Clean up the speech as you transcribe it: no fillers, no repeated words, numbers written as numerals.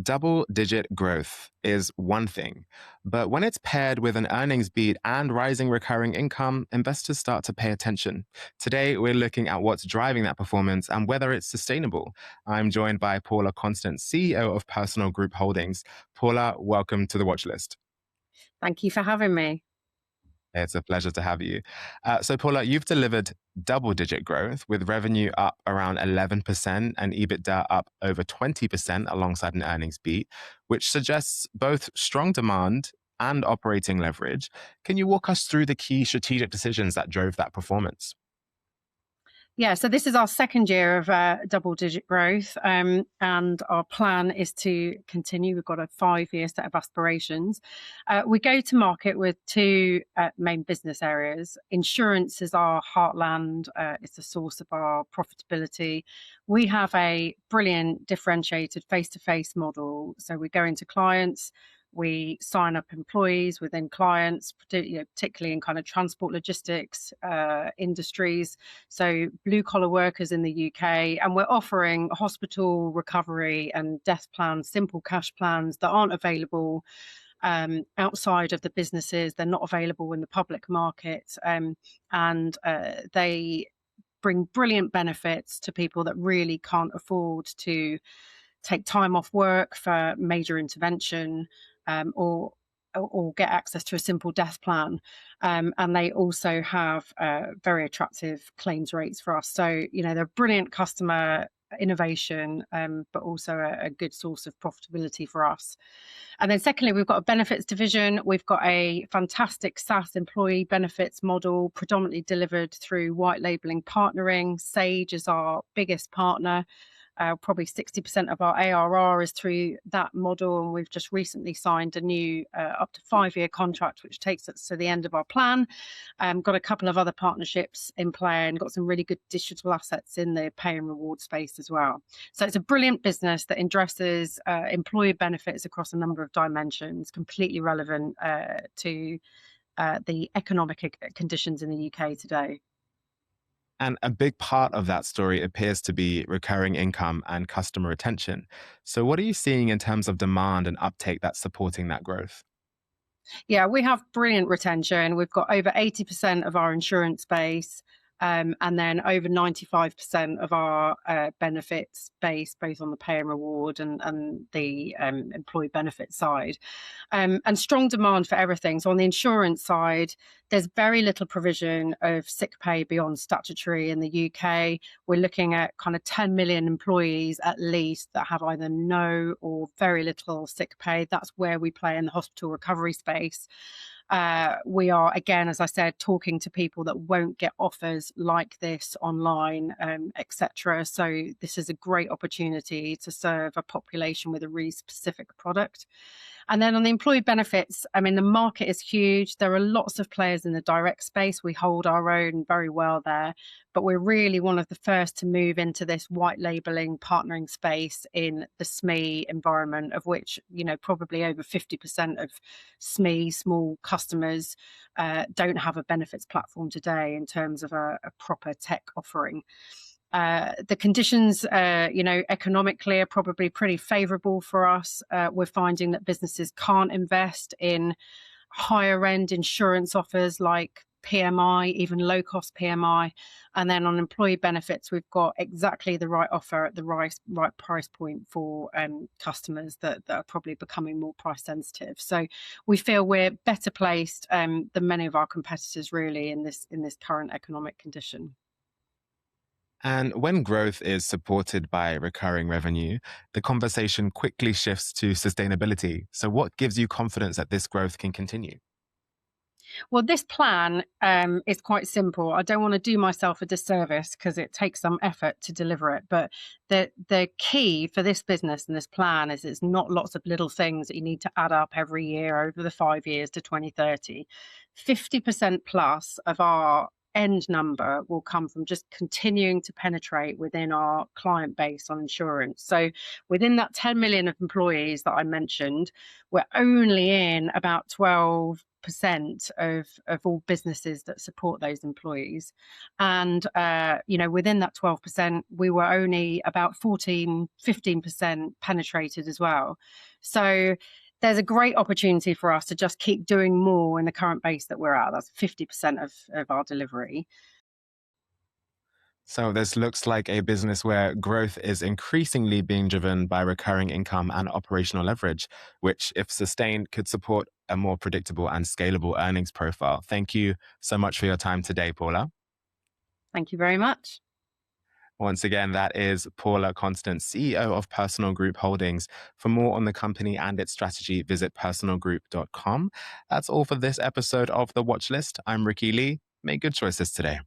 Double-digit growth is one thing, but when it's paired with an earnings beat and rising recurring income, investors start to pay attention. Today, we're looking at what's driving that performance and whether it's sustainable. I'm joined by Paula Constant, CEO of Personal Group Holdings. Paula, welcome to the watch list. Thank you for having me. It's a pleasure to have you. So, Paula, you've delivered double-digit growth with revenue up around 11% and EBITDA up over 20% alongside an earnings beat, which suggests both strong demand and operating leverage. Can you walk us through the key strategic decisions that drove that performance? Yeah, so this is our second year of double-digit growth, and our plan is to continue. We've got a 5-year set of aspirations. We go to market with two main business areas. Insurance is our heartland. It's the source of our profitability. We have a brilliant differentiated face-to-face model. So we go into clients, we sign up employees within clients, particularly in kind of transport logistics industries. So blue collar workers in the UK, and we're offering hospital recovery and death plans, simple cash plans that aren't available outside of the businesses. They're not available in the public market, and they bring brilliant benefits to people that really can't afford to take time off work for major intervention, or get access to a simple death plan. And they also have very attractive claims rates for us. So, they're brilliant customer innovation, but also a good source of profitability for us. And then secondly, we've got a benefits division. We've got a fantastic SaaS employee benefits model, predominantly delivered through white labeling partnering. Sage is our biggest partner. Probably 60% of our ARR is through that model, and we've just recently signed a new up to 5-year contract, which takes us to the end of our plan. Got a couple of other partnerships in play, and got some really good digital assets in the pay and reward space as well. So it's a brilliant business that addresses employee benefits across a number of dimensions, completely relevant to the economic conditions in the UK today. And a big part of that story appears to be recurring income and customer retention. So, what are you seeing in terms of demand and uptake that's supporting that growth? Yeah, we have brilliant retention. We've got over 80% of our insurance base, and then over 95% of our benefits base, both on the pay and reward and the employee benefit side, and strong demand for everything. So on the insurance side, there's very little provision of sick pay beyond statutory in the UK. We're looking at kind of 10 million employees at least that have either no or very little sick pay. That's where we play in the hospital recovery space. We are, again, as I said, talking to people that won't get offers like this online, etc. So this is a great opportunity to serve a population with a really specific product. And then on the employee benefits, I mean, the market is huge. There are lots of players in the direct space. We hold our own very well there, but we're really one of the first to move into this white labeling partnering space in the SME environment, of which, probably over 50% of SME, small customers, don't have a benefits platform today in terms of a proper tech offering. The conditions, economically are probably pretty favourable for us. We're finding that businesses can't invest in higher end insurance offers like PMI, even low cost PMI. And then on employee benefits, we've got exactly the right offer at the right price point for customers that are probably becoming more price sensitive. So we feel we're better placed than many of our competitors really in this current economic condition. And when growth is supported by recurring revenue, the conversation quickly shifts to sustainability. So, what gives you confidence that this growth can continue? Well, this plan is quite simple. I don't want to do myself a disservice because it takes some effort to deliver it. But the key for this business and this plan is it's not lots of little things that you need to add up every year over the 5 years to 2030. 50% plus of our end number will come from just continuing to penetrate within our client base on insurance. So within that 10 million of employees that I mentioned, we're only in about 12 12% of all businesses that support those employees. And, within that 12%, we were only about 15% penetrated as well. So there's a great opportunity for us to just keep doing more in the current base that we're at. That's 50% of our delivery. So this looks like a business where growth is increasingly being driven by recurring income and operational leverage, which, if sustained, could support a more predictable and scalable earnings profile. Thank you so much for your time today, Paula. Thank you very much. Once again, that is Paula Constant, CEO of Personal Group Holdings. For more on the company and its strategy, visit personalgroup.com. That's all for this episode of The Watch List. I'm Ricky Lee. Make good choices today.